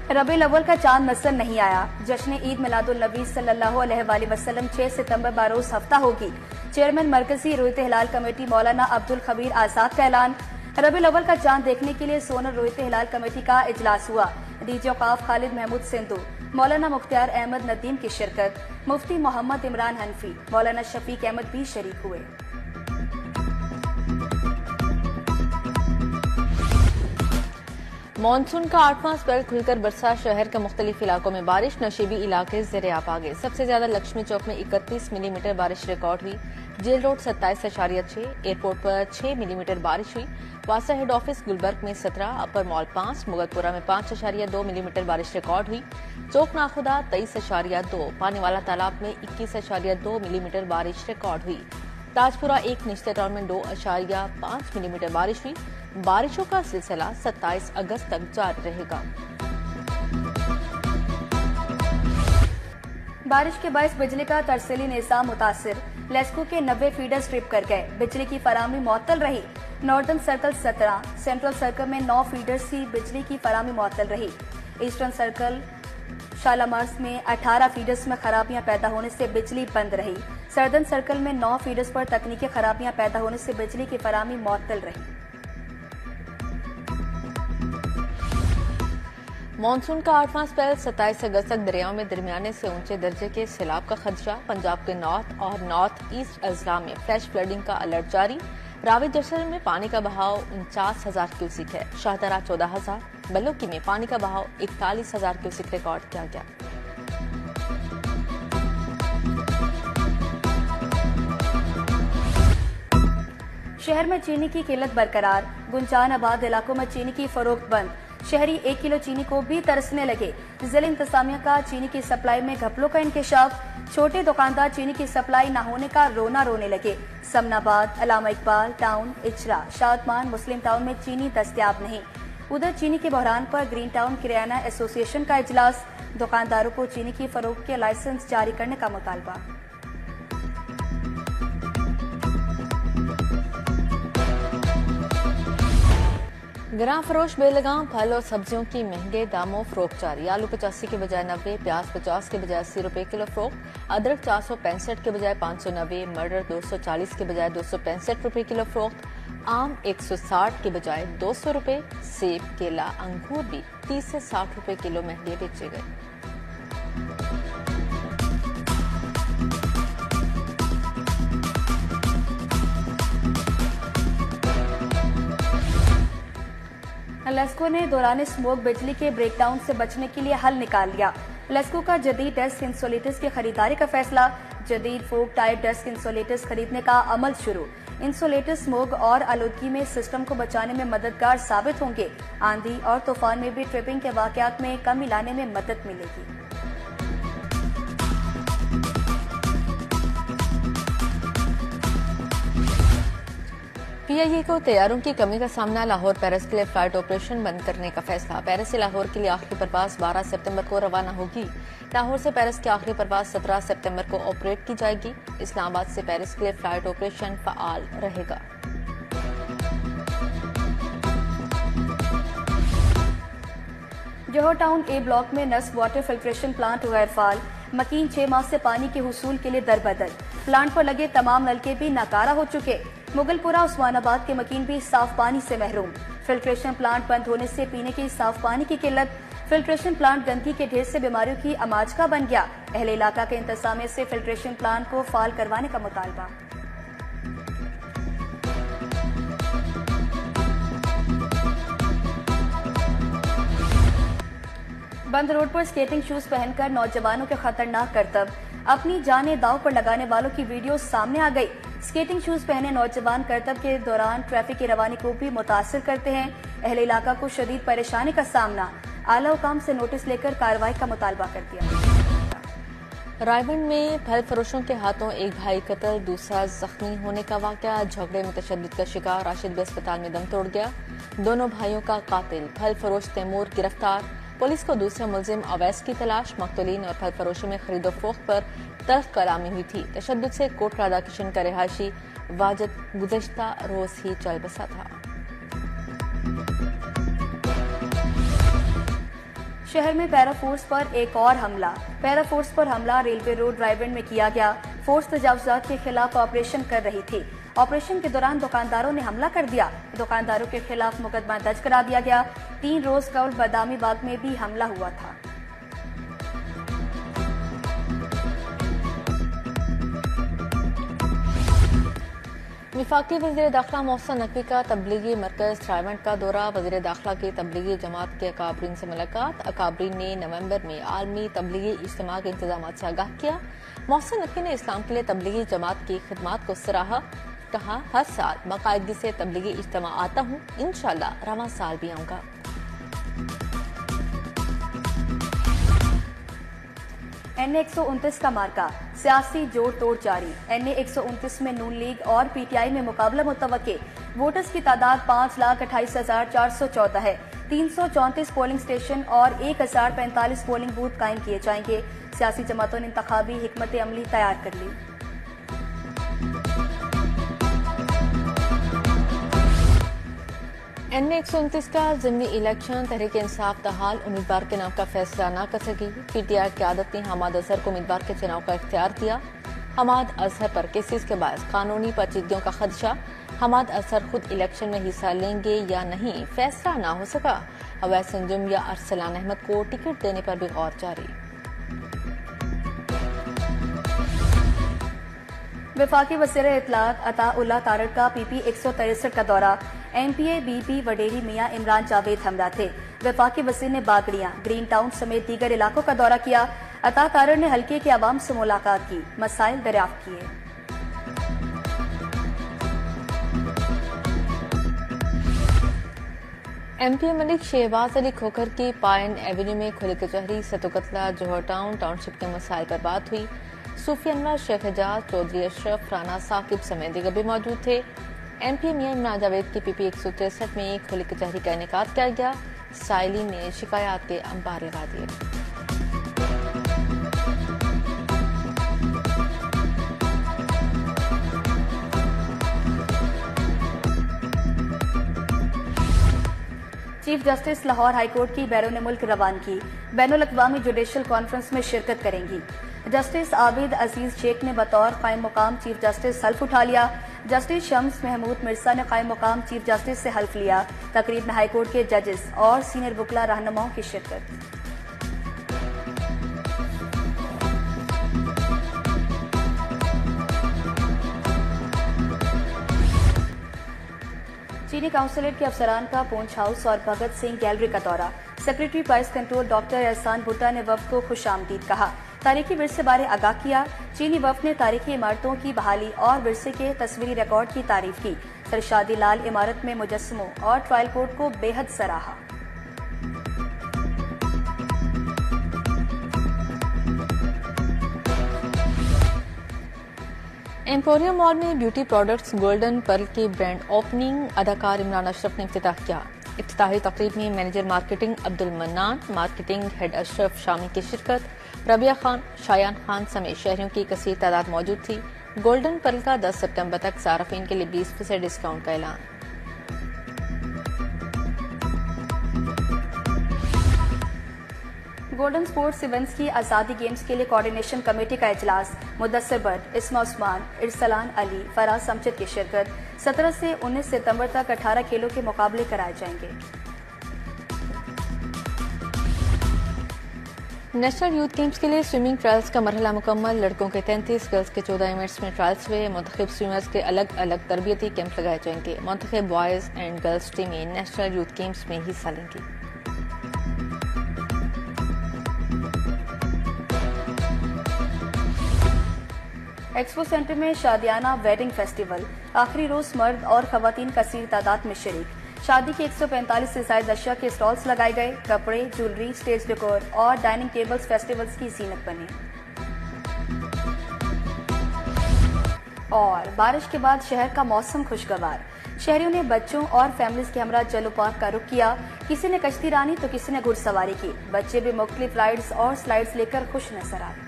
रबीउल अव्वल का चांद नजर नहीं आया। जश्न ईद मिलादुल नबी सल्लल्लाहु अलैहि वसल्लम 6 सितंबर बरोज हफ्ता होगी। चेयरमैन मरकजी रोयत हिलाल कमेटी मौलाना अब्दुल खबीर आजाद का ऐलान। रबीउल अव्वल का चांद देखने के लिए सोनर रोयत हिलाल कमेटी का इजलास हुआ। डीजी औकाफ खालिद महमूद सिंधु, मौलाना मुख्तार अहमद नदीम की शिरकत, मुफ्ती मोहम्मद इमरान हनफी, मौलाना शफीक अहमद भी शरीक हुए। मानसून का 8वां स्पेल खुलकर बरसा, शहर के मुख्तलिफ इलाकों में बारिश, नशीबी इलाके ज़ेरे आब आ गए। सबसे ज्यादा लक्ष्मी चौक में 31 मिलीमीटर बारिश रिकॉर्ड हुई। जेल रोड 27.6, एयरपोर्ट पर 6 मिलीमीटर बारिश हुई। वासा हेड ऑफिस गुलबर्ग में 17, अपर मॉल 5, मुगलपुरा में 5.2 मिलीमीटर बारिश रिकॉर्ड हुई। चौक नाखुदा 23.2, पानी वाला तालाब में 21.2 मिलीमीटर बारिश रिकॉर्ड हुई। ताजपुरा 1 निश्चित टाउन में 2.5 मिलीमीटर बारिश हुई। बारिशों का सिलसिला 27 अगस्त तक जारी रहेगा। बारिश के बायस बिजली का तरसीली निज़ाम मुतासिर। लेस्को के 90 फीडर स्ट्रिप कर गए, बिजली की फराहमी मुअत्तल रही। नॉर्दर्न सर्कल 17, सेंट्रल सर्कल में 9 फीडर्स की बिजली की फराहमी मुअत्तल रही। ईस्टर्न सर्कल शालामार्स में 18 फीडर्स में खराबियां पैदा होने से बिजली बंद रही। सदर्न सर्कल में 9 फीडर्स पर तकनीकी खराबियां पैदा होने से बिजली की फराहमी मुअत्तल रही। मानसून का 8वां स्पेल 27 अगस्त तक दरियाओं में दरमियाने से ऊंचे दर्जे के सैलाब का खदशा। पंजाब के नॉर्थ और नॉर्थ ईस्ट अजला में फ्लैश फ्लडिंग का अलर्ट जारी। रावी जसर में पानी का बहाव 49,000 क्यूसिक है। शाहदरा 14,000, बलोकी में पानी का बहाव 41,000 क्यूसिक रिकॉर्ड किया गया। शहर में चीनी की किल्लत बरकरार। गुंजान आबाद इलाकों में चीनी की फरोख्त बंद। शहरी 1 किलो चीनी को भी तरसने लगे। जिला इंतजामिया का चीनी की सप्लाई में घपलों का इंकशाफ। छोटे दुकानदार चीनी की सप्लाई न होने का रोना रोने लगे। समनाबाद, अलामा इकबाल टाउन, इचरा, शादमान, मुस्लिम टाउन में चीनी दस्तयाब नहीं। उधर चीनी के बहरान पर ग्रीन टाउन किराना एसोसिएशन का इजलास। दुकानदारों को चीनी की फरोख्त के लाइसेंस जारी करने का मुतालबा। ग्राम फरोश बेलगाम फल और सब्जियों की महंगे दामों फरोख्त जारी। आलू 85 के बजाय 90, प्याज 50 के बजाय 80 रुपए किलो फरोख्त, अदरक 465 के बजाय 590, मटर 240 के बजाय 265 रुपए किलो फरोख्त, आम 160 के बजाय 200 रुपए, सेब, केला, अंगूर भी 30 से 60 रुपए किलो महंगे बेचे गए। लेस्को ने दौरान स्मोक बिजली के ब्रेकडाउन से बचने के लिए हल निकाल लिया। लेस्को का जदीद डेस्क इंसुलेटर्स की खरीदारी का फैसला। जदीद फोक टाइप डेस्क इंसुलेटर्स खरीदने का अमल शुरू। इंसुलेटर्स स्मोक और आलूदगी में सिस्टम को बचाने में मददगार साबित होंगे। आंधी और तूफान में भी ट्रिपिंग के वाकयात में कमी लाने में मदद मिलेगी। पीआईए को तैयारों की कमी का सामना। लाहौर पेरिस के लिए फ्लाइट ऑपरेशन बंद करने का फैसला। पेरिस से लाहौर के लिए आखिरी परवाज 12 सितंबर को रवाना होगी। लाहौर से पेरिस की आखिरी परवाज 17 सितंबर को ऑपरेट की जाएगी। इस्लामाबाद से पेरिस के लिए फ्लाइट ऑपरेशन फाल रहेगा। जोहर टाउन ए ब्लॉक में नस वाटर फिल्ट्रेशन प्लांट गैर फाल। मकीन 6 माह से पानी के हुसूल के लिए दरबदर। प्लांट पर लगे तमाम नलके भी नाकारा हो चुके। मुगलपुरा उस्मानाबाद के मकीन भी साफ पानी से महरूम। फिल्ट्रेशन प्लांट बंद होने से पीने के साफ पानी की किल्लत। फिल्ट्रेशन प्लांट गंदगी के ढेर से बीमारियों की अमाज का बन गया। अहले इलाका के इंतजामिया से फिल्ट्रेशन प्लांट को फाल करवाने का मुतालबा। बंद रोड पर स्केटिंग शूज पहनकर नौजवानों के खतरनाक करतब। अपनी जाने दांव पर लगाने वालों की वीडियो सामने आ गई। स्केटिंग शूज पहने नौजवान करतब के दौरान ट्रैफिक की रवानी को भी मुतासिर करते हैं। अहले इलाका को शदीद परेशानी का सामना। आला हुकाम से नोटिस लेकर कार्रवाई का मुतालबा कर दिया। रायबंद में फल फरोशों के हाथों एक भाई कत्ल, दूसरा जख्मी होने का वाकया। झगड़े में तशद्दुद का शिकार, राशिद भी अस्पताल में दम तोड़ गया। दोनों भाइयों का कातिल फल फरोश तैमूर गिरफ्तार। पुलिस को दूसरे मुलजिम अवैस की तलाश। मकतूलीन और फल फरोशों में खरीदो फरोख्त पर तल्ख कलामी हुई थी। तशद्दुद से कोट राधा किशन का रिहायशी वाजिद गुज़श्ता रोज ही चल बसा था। शहर में पैराफोर्स पर एक और हमला। पैराफोर्स पर हमला रेलवे रोड ड्राइव-इन में किया गया। फोर्स तजावुजात के खिलाफ ऑपरेशन कर रही थी। ऑपरेशन के दौरान दुकानदारों ने हमला कर दिया। दुकानदारों के खिलाफ मुकदमा दर्ज करा दिया गया। 3 रोज कबल बादामी बाग में भी हमला हुआ था। वफाकी वज़ीर दाखिला मोहसिन नकवी का तबलीगी मरकज ट्राइवेंट का दौरा। वज़ीर दाखिला की तबलीगी जमात के अकाबरीन से मुलाकात। अकाबरीन ने नवंबर में आलमी तबलीगी इज्तिमा के इंतजाम से आगाह किया। मोहसिन नकवी ने इस्लाम के लिए तबलीगी जमात की खिदमात को सराहा। कहा, हर साल बाकायदगी से तबलीगी इज्तिमा आता हूँ, इंशाअल्लाह रवां साल भी आऊँगा। NA 129 का मार्का, सियासी जोड़ तोड़ जारी। NA 129 में नून लीग और PTI में मुकाबला मुतवक्के। वोटर्स की तादाद 5,28,414 है। 334 पोलिंग स्टेशन और 1,045 पोलिंग बूथ कायम किए जाएंगे। सियासी जमातों ने इंतखाबी हिकमत अमली तैयार कर ली। NA 129 का ज़िमनी इलेक्शन तहरीक इंसाफ तहाल उम्मीदवार के नाम का फैसला न कर सकी। PTI क़यादत ने हमाद अजहर को उम्मीदवार के चुनाव का इख्तियार दिया। हमाद अजहर पर केसेस के बायस कानूनी पेचीदगियों का खदशा। हमाद अजहर खुद इलेक्शन में हिस्सा लेंगे या नहीं, फैसला न हो सका। अवैस अंजुम या अरसलान अहमद को टिकट देने पर भी गौर जारी। वफाकी वज़ीर इत्तलात अताउल्लाह तारड़ का PP 163 का दौरा। MPA BP वडेरी मियां इमरान जावेद हमरा थे। वफाकी वज़ीर ने बागड़ियां, ग्रीन टाउन समेत दीगर इलाकों का दौरा किया। अता तारड़ ने हल्के के अवाम से मुलाकात की, मसाइल दरियाफ्त किए। MP मलिक शहबाज अली खोखर की पाइन एवेन्यू में खुली कचहरी सतुकतला जोहर टाउन टाउनशिप के मसाइल पर बात हुई। सूफी अनवर, शेख एजाज, चौधरी अशरफ, राना साकिब समेत दीगर भी मौजूद थे। MP मियां इमरान जावेद की PP 163 में खुली कचहरी का इनेकाद किया गया। साइलिन ने शिकायत के अंबार लगा दिए। चीफ जस्टिस लाहौर हाईकोर्ट की बैरून मुल्क रवानगी। बैनुल अक़वामी जुडिशल कॉन्फ्रेंस में शिरकत करेंगी। जस्टिस आबिद अजीज शेख ने बतौर कायम मुकाम चीफ जस्टिस हल्फ उठा लिया। जस्टिस शम्स महमूद मिर्जा ने कायम मुकाम चीफ जस्टिस से हल्फ लिया। तकरीब में हाईकोर्ट के जजेस और सीनियर वकला रहनुमाओं की शिरकत। चीनी काउंसिलेट के अफसरान का पूंछ हाउस और भगत सिंह गैलरी का दौरा। सेक्रेटरी प्राइस कंट्रोल डॉक्टर एहसान भुट्टा ने वफ्द को खुशामदीद कहा। तारीखी विरसे बारे आगाह किया। चीनी वफ्द ने तारीखी इमारतों की बहाली और विरसे के तस्वीरी रिकॉर्ड की तारीफ की। सरशादी लाल इमारत में मुजस्समों और ट्रायल कोर्ट को बेहद सराहा। एम्पोरियम मॉल में ब्यूटी प्रोडक्ट्स गोल्डन पर्ल की ब्रांड ओपनिंग। अदाकार इमरान अशरफ ने इफ्तिताह किया। इफ्तिताही तकरीब में manager marketing Abdul mannan, marketing head Ashraf Shami की शिरकत। रबिया खान, शायान खान समेत शहरियों की कसीर तादाद मौजूद थी। गोल्डन पर्ल का 10 सितंबर तक सार्फिन के लिए 20% डिस्काउंट का ऐलान। गोल्डन स्पोर्ट्स इवेंट्स की आज़ादी गेम्स के लिए कोऑर्डिनेशन कमेटी का इजलास। मुदस्सिर भट्ट, इस्मा उस्मान, इरसलान अली, फराज समजद की शिरकत। 17 से 19 सितंबर तक 18 खेलों के मुकाबले कराए जाएंगे। नेशनल यूथ गेम्स के लिए स्विमिंग ट्रायल्स का मरहला मुकम्मल। लड़कों के 33, गर्ल्स के 14 इवेंट्स में ट्रायल्स हुए। मुंतखब स्विमर्स के अलग अलग तरबियती कैंप लगाए जाएंगे। मुंतखब बॉयज एंड गर्ल्स टीमें नेशनल यूथ गेम्स में हिस्सा लेंगी। एक्सपो सेंटर में शादियाना वेडिंग फेस्टिवल। आखिरी रोज मर्द और खवातीन कसीर तादाद में शरीक। शादी के 145 से ज्यादा अशिया के स्टॉल्स लगाए गए। कपड़े, ज्वेलरी, स्टेज डेकोर और डाइनिंग टेबल्स फेस्टिवल्स की जीनत बने। और बारिश के बाद शहर का मौसम खुशगवार। शहरियों ने बच्चों और फैमिलीज के हमरा जलो पार्क का रुख किया। किसी ने कश्ती रानी तो किसी ने घुड़सवारी की। बच्चे भी मुख्तलिफ राइड्स और स्लाइड्स लेकर खुश नजर आए।